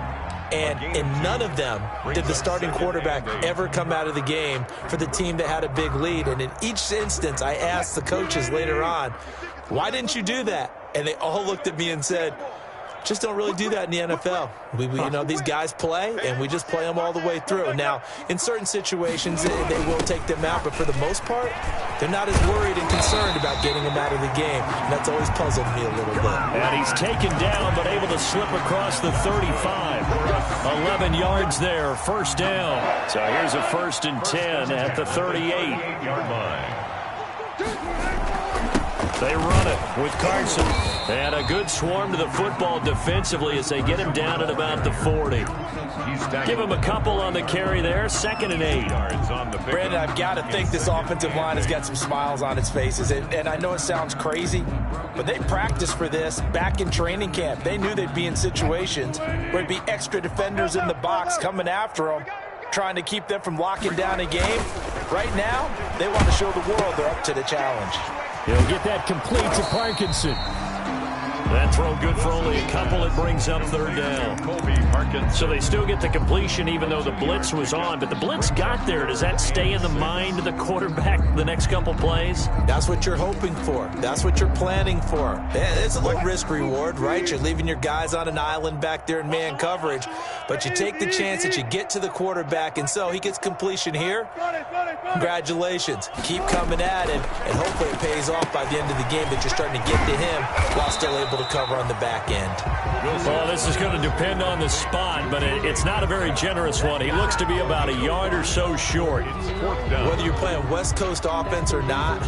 And in none of them did the starting quarterback ever come out of the game for the team that had a big lead. And in each instance, I asked the coaches later on, why didn't you do that? And they all looked at me and said, just don't really do that in the NFL. We you know, these guys play, and we just play them all the way through. Now, in certain situations, they will take them out, but for the most part, they're not as worried and concerned about getting them out of the game. And that's always puzzled me a little bit. And he's taken down, but able to slip across the 35. 11 yards there, 1st down. So here's a 1st and 10 at the 38-yard line. They run it with Carson. And a good swarm to the football defensively as they get him down at about the 40. Give him a couple on the carry there. 2nd and 8. Brandon, I've got to think this offensive line has got some smiles on its faces. And I know it sounds crazy, but they practiced for this back in training camp. They knew they'd be in situations where there'd be extra defenders in the box coming after them, trying to keep them from locking down a game. Right now, they want to show the world they're up to the challenge. He'll get that complete to Parkinson. That Throw good for only a couple. It brings up third down. So they still get the completion even though the blitz was on. But the blitz got there. Does that stay in the mind of the quarterback the next couple plays? That's what you're hoping for. That's what you're planning for. It's a little risk-reward, right? You're leaving your guys on an island back there in man coverage. But you take the chance that you get to the quarterback, and so he gets completion here. Congratulations. Keep coming at him, and hopefully it pays off by the end of the game that you're starting to get to him while still able to cover on the back end. Well, this is going to depend on the spot, but it's not a very generous one. He looks to be about a yard or so short. Whether you're playing West Coast offense or not,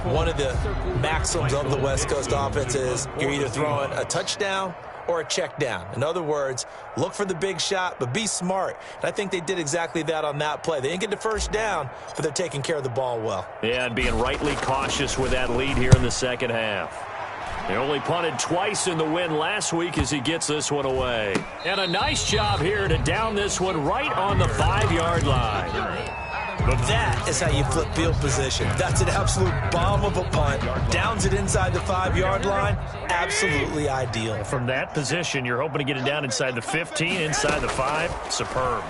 one of the maxims of the West Coast offense is you're either throwing a touchdown or a check down. In other words, look for the big shot, but be smart. And I think they did exactly that on that play. They didn't get the first down, but they're taking care of the ball well. Yeah, and being rightly cautious with that lead here in the second half. They only punted twice in the win last week as he gets this one away. And a nice job here to down this one right on the 5-yard line. But that is how you flip field position. That's an absolute bomb of a punt. Downs it inside the 5-yard line. Absolutely ideal. From that position, you're hoping to get it down inside the 15, inside the 5. Superb.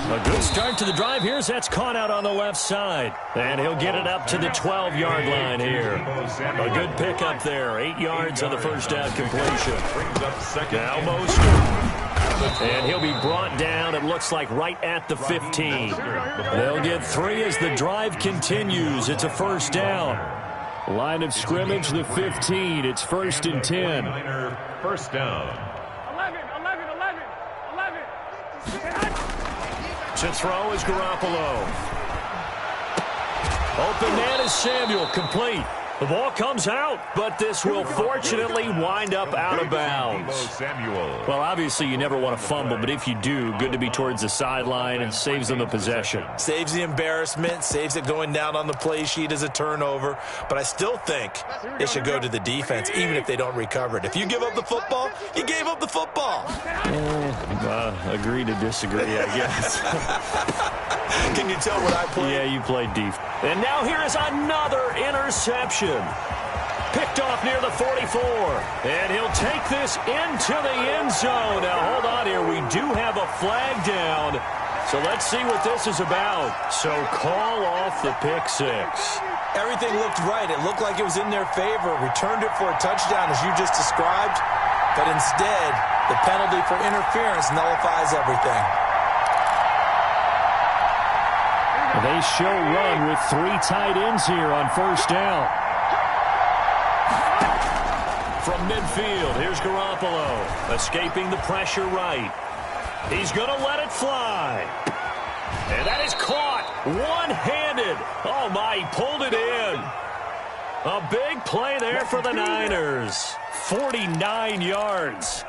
A good start to the drive here as that's caught out on the left side. And he'll get it up to the 12-yard line here. A good pickup there. 8 yards on the first down completion. Now Mostert. And he'll be brought down, it looks like, right at the 15. They'll get 3 as the drive continues. It's a first down. Line of scrimmage, the 15. It's 1st and 10. First down. 11. To throw is Garoppolo. Open man is Samuel, complete. The ball comes out, but this will fortunately wind up out of bounds. Well, obviously you never want to fumble, but if you do, good to be towards the sideline and saves them the possession. Saves the embarrassment, saves it going down on the play sheet as a turnover. But I still think it should go to the defense, even if they don't recover it. If you give up the football, you gave up the football. Agree to disagree, I guess. Can you tell what I played? Yeah, you played deep. And now here is another interception. Picked off near the 44. And he'll take this into the end zone. Now, hold on here. We do have a flag down. So let's see what this is about. So call off the pick 6. Everything looked right. It looked like it was in their favor. Returned it for a touchdown, as you just described. But instead, the penalty for interference nullifies everything. They show run with 3 tight ends here on first down. From midfield, here's Garoppolo, escaping the pressure right. He's going to let it fly. And that is caught one-handed. Oh, my, he pulled it in. A big play there for the Niners. 49 yards.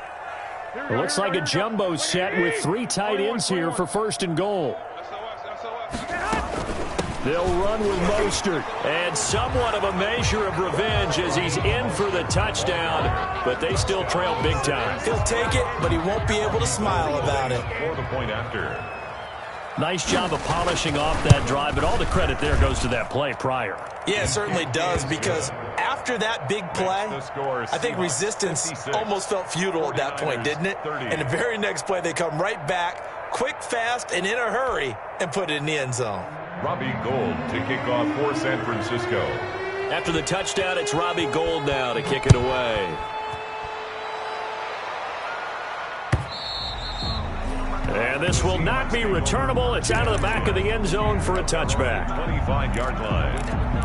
It looks like a jumbo set with 3 tight ends here for 1st and goal. They'll run with Mostert, and somewhat of a measure of revenge as he's in for the touchdown, but they still trail big time. He'll take it, but he won't be able to smile about it. For the point after. Nice job of polishing off that drive, but all the credit there goes to that play prior. Yeah, it certainly does, because after that big play, I think resistance almost felt futile at that point, didn't it? And the very next play, they come right back, quick, fast, and in a hurry, and put it in the end zone. Robbie Gould to kick off for San Francisco. After the touchdown, it's Robbie Gould now to kick it away. And this will not be returnable. It's out of the back of the end zone for a touchback. 25-yard line.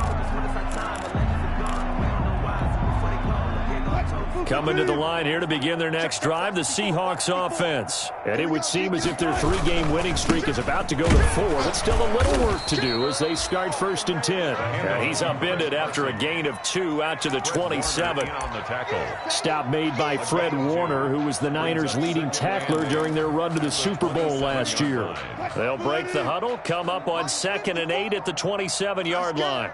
Coming to the line here to begin their next drive, the Seahawks offense. And it would seem as if their 3-game winning streak is about to go to 4, but still a little work to do as they start 1st and 10. And he's upended after a gain of 2 out to the 27. Stop made by Fred Warner, who was the Niners' leading tackler during their run to the Super Bowl last year. They'll break the huddle, come up on 2nd and 8 at the 27-yard line.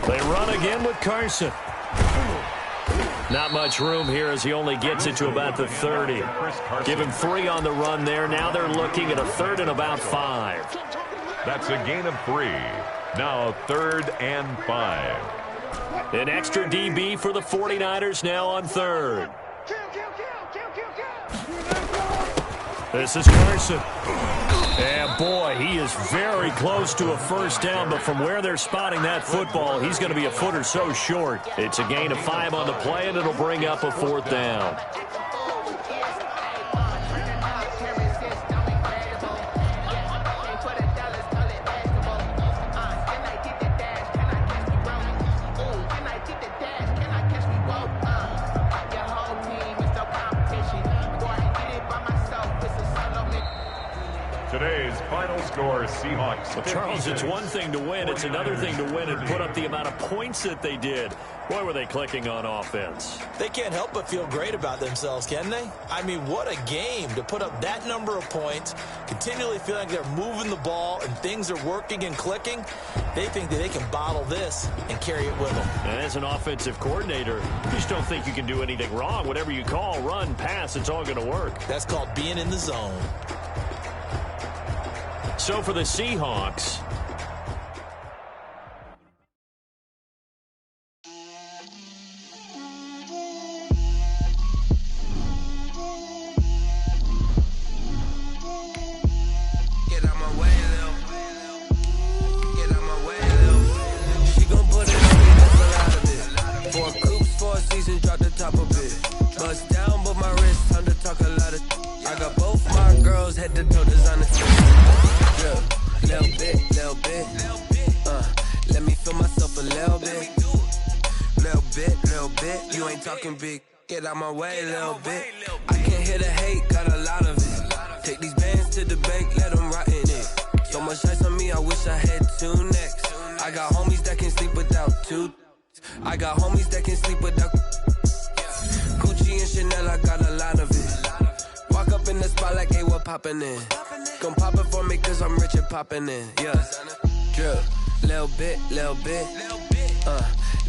They run again with Carson. Not much room here as he only gets it to about the 30. Give him 3 on the run there. Now they're looking at a 3rd and about 5. That's a gain of 3. Now 3rd and 5. An extra DB for the 49ers now on 3rd. This is Carson. And boy, he is very close to a first down, but from where they're spotting that football, he's going to be a foot or so short. It's a gain of 5 on the play, and it'll bring up a 4th down. Today's final score, Seahawks. Well, Charles, it's one thing to win. It's another thing to win and put up the amount of points that they did. Boy, were they clicking on offense. They can't help but feel great about themselves, can they? I mean, what a game to put up that number of points, continually feeling like they're moving the ball and things are working and clicking. They think that they can bottle this and carry it with them. And as an offensive coordinator, you just don't think you can do anything wrong. Whatever you call, run, pass, it's all going to work. That's called being in the zone. So for the Seahawks, Get out my way, Lil. Get out my way, Lil. She gon' put it on me, that's a lot of it. 4 coops, 4 seasons, drop the top of it. Bust down, but my wrist, time to talk a lot of. I got both my girls, head to toe, designer. Little bit. Let me feel myself a little bit. Little bit. You ain't talking big. Get out my way, little bit. I can't hear the hate, got a lot of it. Take these bands to the bank, let them rot in it. So much ice on me, I wish I had 2 necks. I got homies that can sleep without 2. I got homies that can sleep without Gucci and Chanel, I got a lot of it. Walk up in the spot like, hey, what poppin' in? Gon' pop it for me cause I'm rich and poppin' in. Yeah, drip, little bit.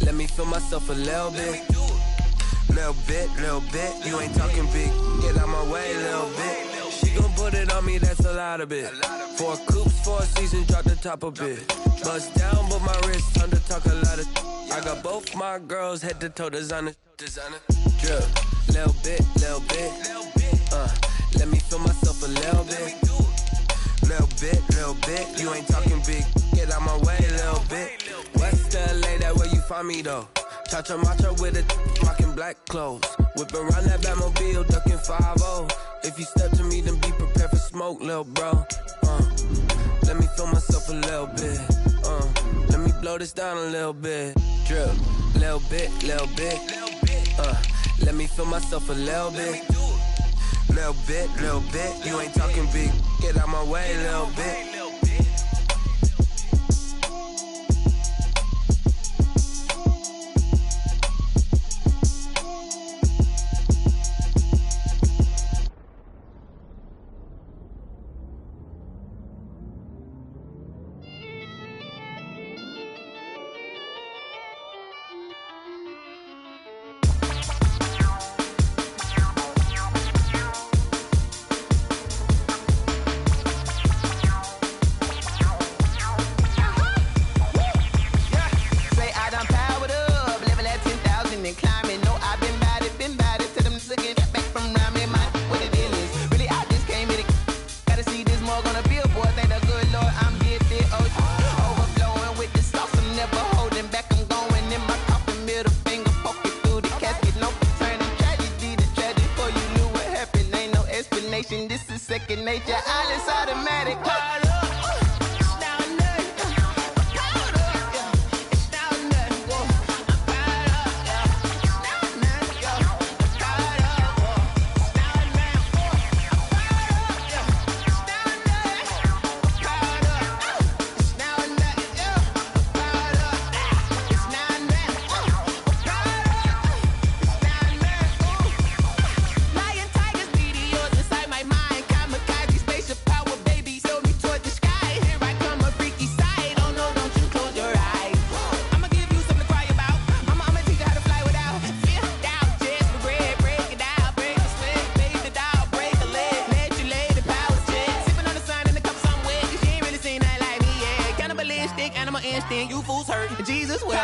Let me feel myself a little bit. Little bit. You ain't talking big. Get out my way, little bit. She gon' put it on me, that's a lot of it. 4 coops, 4 seasons, drop the top a bit. Bust down, but my wrist, time to talk a lot of. I got both my girls, head to toe, designer. Drip, little bit. Let me feel myself a little bit. Little bit. You ain't talking big. Get out my way, little bit. West LA, that where you find me though. Cha-cha macha with a rockin' black clothes. Whip around that Batmobile, ducking 5-0. If you step to me, then be prepared for smoke, little bro. Let me feel myself a little bit. Let me blow this down a little bit. Drip, little bit. Let me feel myself a little bit. Little bit. You ain't talking big. Get out my way, little bit. Lion, tigers, meteors inside my mind. Kamikaze, spaceship power, baby. Show me torch devils hurt. Jesus will.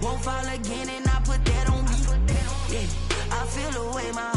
Won't fall again and I put that on me. Yeah, I feel the way my